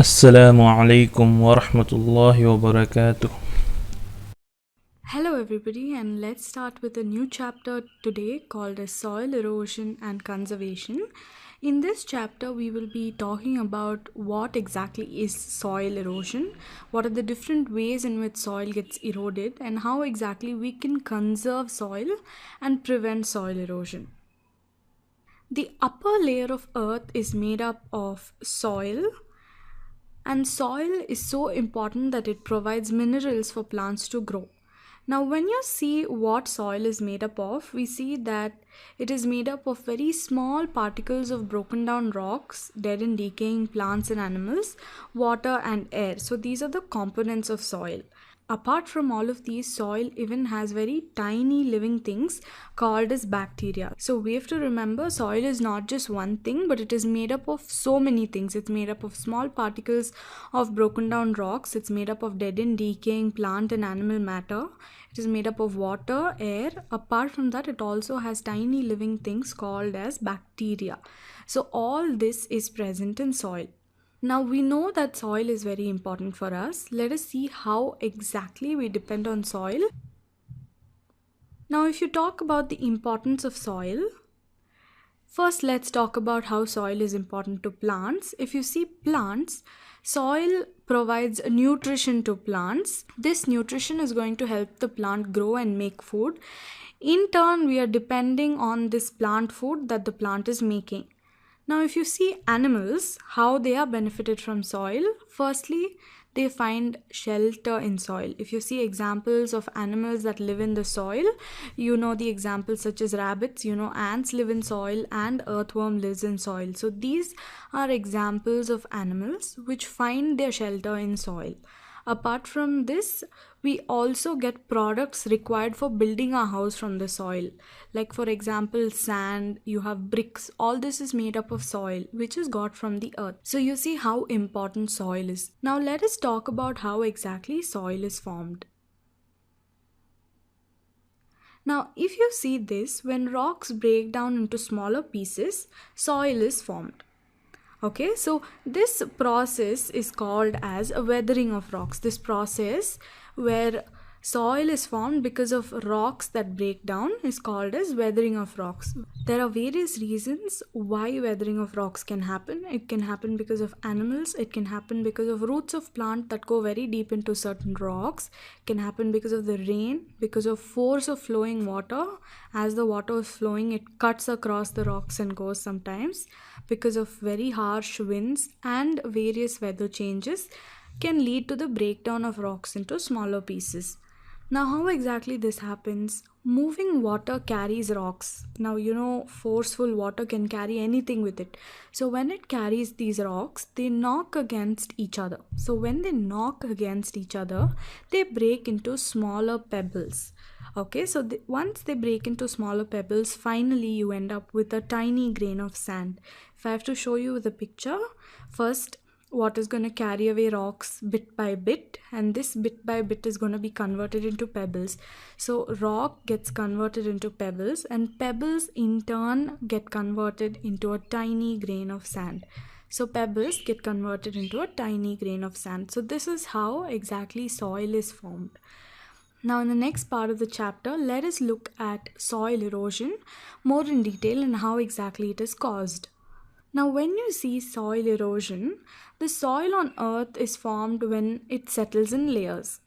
السلام عليكم ورحمة الله وبركاته. Hello, everybody, and let's start with a new chapter today called as Soil Erosion and Conservation. In this chapter, we will be talking about what exactly is soil erosion, what are the different ways in which soil gets eroded, and how exactly we can conserve soil and prevent soil erosion. The upper layer of earth is made up of soil, and soil is so important that it provides minerals for plants to grow. Now, when you see what soil is made up of, we see that it is made up of very small particles of broken down rocks, dead and decaying plants and animals, water, and air. So, these are the components of soil. Apart from all of these, soil even has very tiny living things called as bacteria. So we have to remember soil is not just one thing, but it is made up of so many things. It's made up of small particles of broken down rocks, it's made up of dead and decaying plant and animal matter, it is made up of water, air. Apart from that, it also has tiny living things called as bacteria. So all this is present in soil. Now we know that soil is very important for us. Let us see how exactly we depend on soil. Now, if you talk about the importance of soil, first let's talk about how soil is important to plants. If you see plants, soil provides nutrition to plants. This nutrition is going to help the plant grow and make food. In turn, we are depending on this plant food that the plant is making. Now, if you see animals, how they are benefited from soil, firstly, they find shelter in soil. If you see examples of animals that live in the soil, you know the examples such as rabbits, ants live in soil and earthworm lives in soil. So, these are examples of animals which find their shelter in soil. Apart from this, we also get products required for building our house from the soil. Like, for example, sand, you have bricks, all this is made up of soil, which is got from the earth. So, you see how important soil is. Now, let us talk about how exactly soil is formed. Now, if you see this, when rocks break down into smaller pieces, soil is formed. Okay, so this process is called as a weathering of rocks. This process where soil is formed because of rocks that break down is called as weathering of rocks. There are various reasons why weathering of rocks can happen. It can happen because of animals, it can happen because of roots of plant that go very deep into certain rocks, it can happen because of the rain, because of force of flowing water. As the water is flowing, it cuts across the rocks and goes sometimes, because of very harsh winds and various weather changes can lead to the breakdown of rocks into smaller pieces. Now, how exactly this happens? Moving water carries rocks. Now, forceful water can carry anything with it. So, when it carries these rocks, they knock against each other. So, when they knock against each other, they break into smaller pebbles. Okay, so once they break into smaller pebbles, finally you end up with a tiny grain of sand. If I have to show you the picture, first water is going to carry away rocks bit by bit, and this bit by bit is going to be converted into pebbles. So rock gets converted into pebbles, and pebbles in turn get converted into a tiny grain of sand. So pebbles get converted into a tiny grain of sand. So this is how exactly soil is formed. Now, in the next part of the chapter, let us look at soil erosion more in detail and how exactly it is caused. Now, when you see soil erosion, the soil on earth is formed when it settles in layers.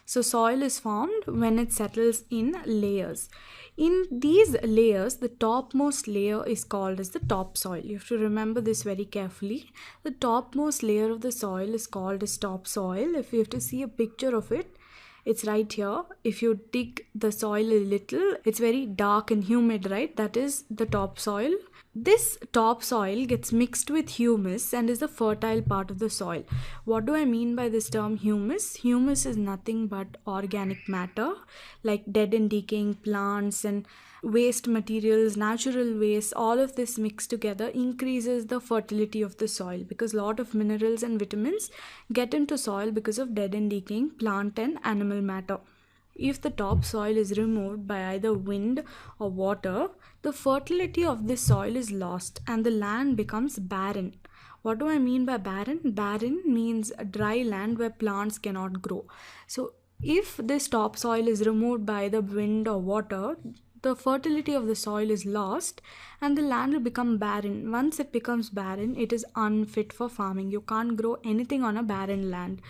So, soil is formed when it settles in layers. In these layers, the topmost layer is called as the topsoil. You have to remember this very carefully. The topmost layer of the soil is called as topsoil. If you have to see a picture of it, it's right here. If you dig the soil a little, it's very dark and humid, right? That is the topsoil. This topsoil gets mixed with humus and is the fertile part of the soil. What do I mean by this term humus? Humus is nothing but organic matter like dead and decaying plants and waste materials, natural waste. All of this mixed together increases the fertility of the soil because a lot of minerals and vitamins get into soil because of dead and decaying plant and animal matter. If the topsoil is removed by either wind or water, the fertility of this soil is lost and the land becomes barren. What do I mean by barren? Barren means a dry land where plants cannot grow. So if this topsoil is removed by the wind or water, the fertility of the soil is lost and the land will become barren. Once it becomes barren, it is unfit for farming. You can't grow anything on a barren land.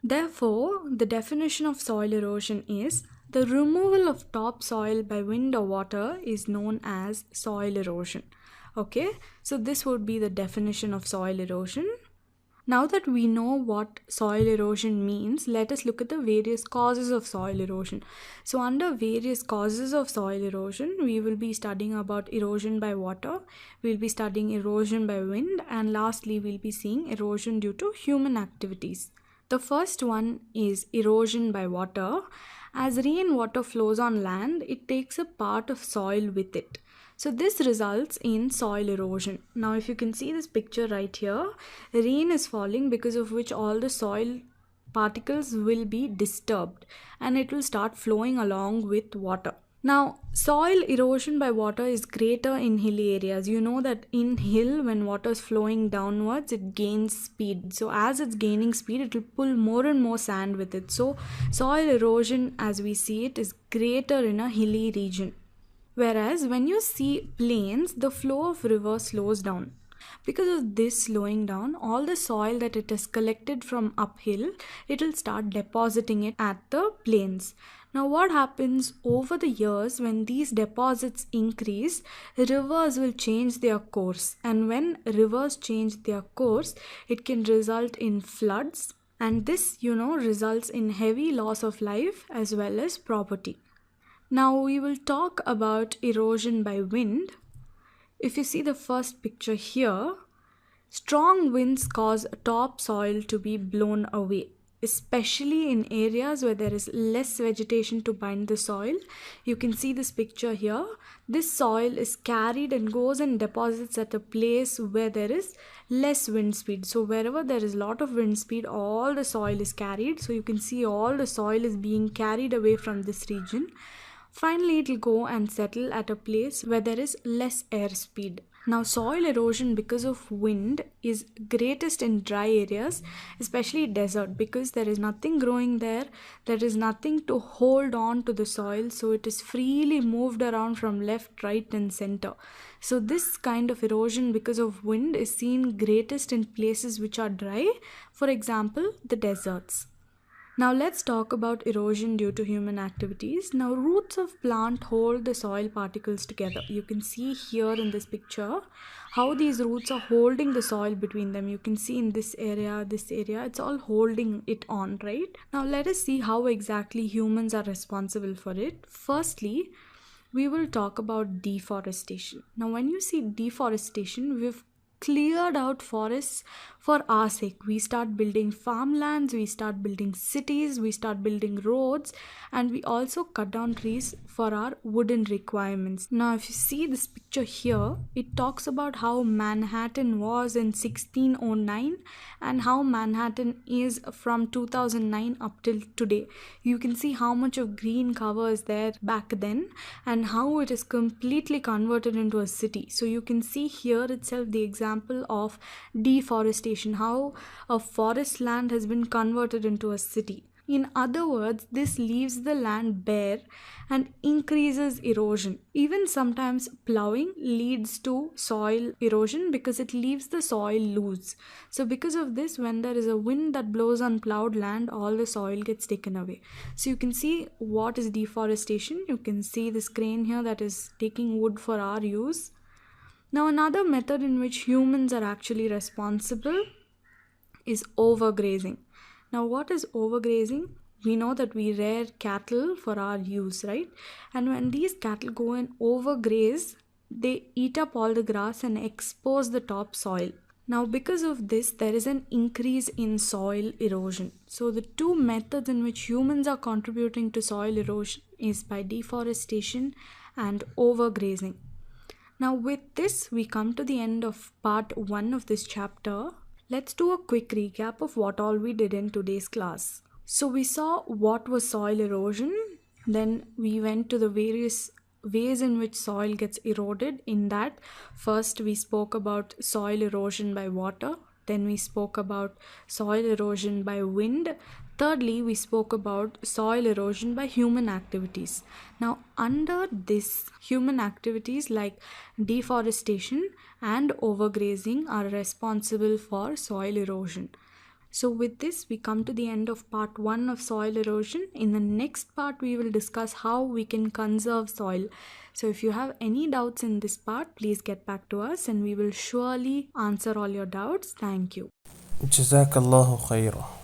Therefore, the definition of soil erosion is the removal of topsoil by wind or water is known as soil erosion. Okay, so this would be the definition of soil erosion. Now that we know what soil erosion means, let us look at the various causes of soil erosion. So under various causes of soil erosion, we will be studying about erosion by water, we'll be studying erosion by wind, and lastly we'll be seeing erosion due to human activities. The first one is erosion by water. As rainwater flows on land, it takes a part of soil with it. So this results in soil erosion. Now if you can see this picture right here, rain is falling, because of which all the soil particles will be disturbed and it will start flowing along with water. Now, soil erosion by water is greater in hilly areas. You know that in hill, when water is flowing downwards, it gains speed. So as it's gaining speed, it will pull more and more sand with it. So soil erosion, as we see it, is greater in a hilly region. Whereas when you see plains, the flow of river slows down. Because of this slowing down, all the soil that it has collected from uphill, it will start depositing it at the plains. Now what happens over the years, when these deposits increase, rivers will change their course. And when rivers change their course, it can result in floods. And this, results in heavy loss of life as well as property. Now we will talk about erosion by wind. If you see the first picture here, strong winds cause topsoil to be blown away, especially in areas where there is less vegetation to bind the soil. You can see this picture here. This soil is carried and goes and deposits at a place where there is less wind speed. So wherever there is a lot of wind speed, all the soil is carried. So you can see all the soil is being carried away from this region. Finally, it will go and settle at a place where there is less airspeed. Now, soil erosion because of wind is greatest in dry areas, especially desert, because there is nothing growing there. There is nothing to hold on to the soil, so it is freely moved around from left, right, and center. So this kind of erosion because of wind is seen greatest in places which are dry, for example, the deserts. Now let's talk about erosion due to human activities. Now roots of plant hold the soil particles together. You can see here in this picture how these roots are holding the soil between them. You can see in this area, it's all holding it on, right? Now let us see how exactly humans are responsible for it. Firstly, we will talk about deforestation. Now when you see deforestation, we've cleared out forests for our sake. We start building farmlands, we start building cities, we start building roads, and we also cut down trees for our wooden requirements. Now if you see this picture here, it talks about how Manhattan was in 1609 and how Manhattan is from 2009 up till today. You can see how much of green cover is there back then and how it is completely converted into a city. So you can see here itself the example of deforestation, how a forest land has been converted into a city. In other words, this leaves the land bare and increases erosion. Even sometimes plowing leads to soil erosion because it leaves the soil loose. So because of this, when there is a wind that blows on plowed land, all the soil gets taken away. So you can see what is deforestation. You can see this crane here that is taking wood for our use. Now another method in which humans are actually responsible is overgrazing. Now what is overgrazing? We know that we rear cattle for our use, right? And when these cattle go and overgraze, they eat up all the grass and expose the topsoil. Now because of this, there is an increase in soil erosion. So the two methods in which humans are contributing to soil erosion is by deforestation and overgrazing. Now with this, we come to the end of part 1 of this chapter. Let's do a quick recap of what all we did in today's class. So we saw what was soil erosion, then we went to the various ways in which soil gets eroded. In that, first we spoke about soil erosion by water, Then we spoke about soil erosion by wind. Thirdly, we spoke about soil erosion by human activities. Now, under this, human activities like deforestation and overgrazing are responsible for soil erosion. So, with this, we come to the end of part 1 of soil erosion. In the next part, we will discuss how we can conserve soil. So, if you have any doubts in this part, please get back to us and we will surely answer all your doubts. Thank you. Jazakallahu khairah.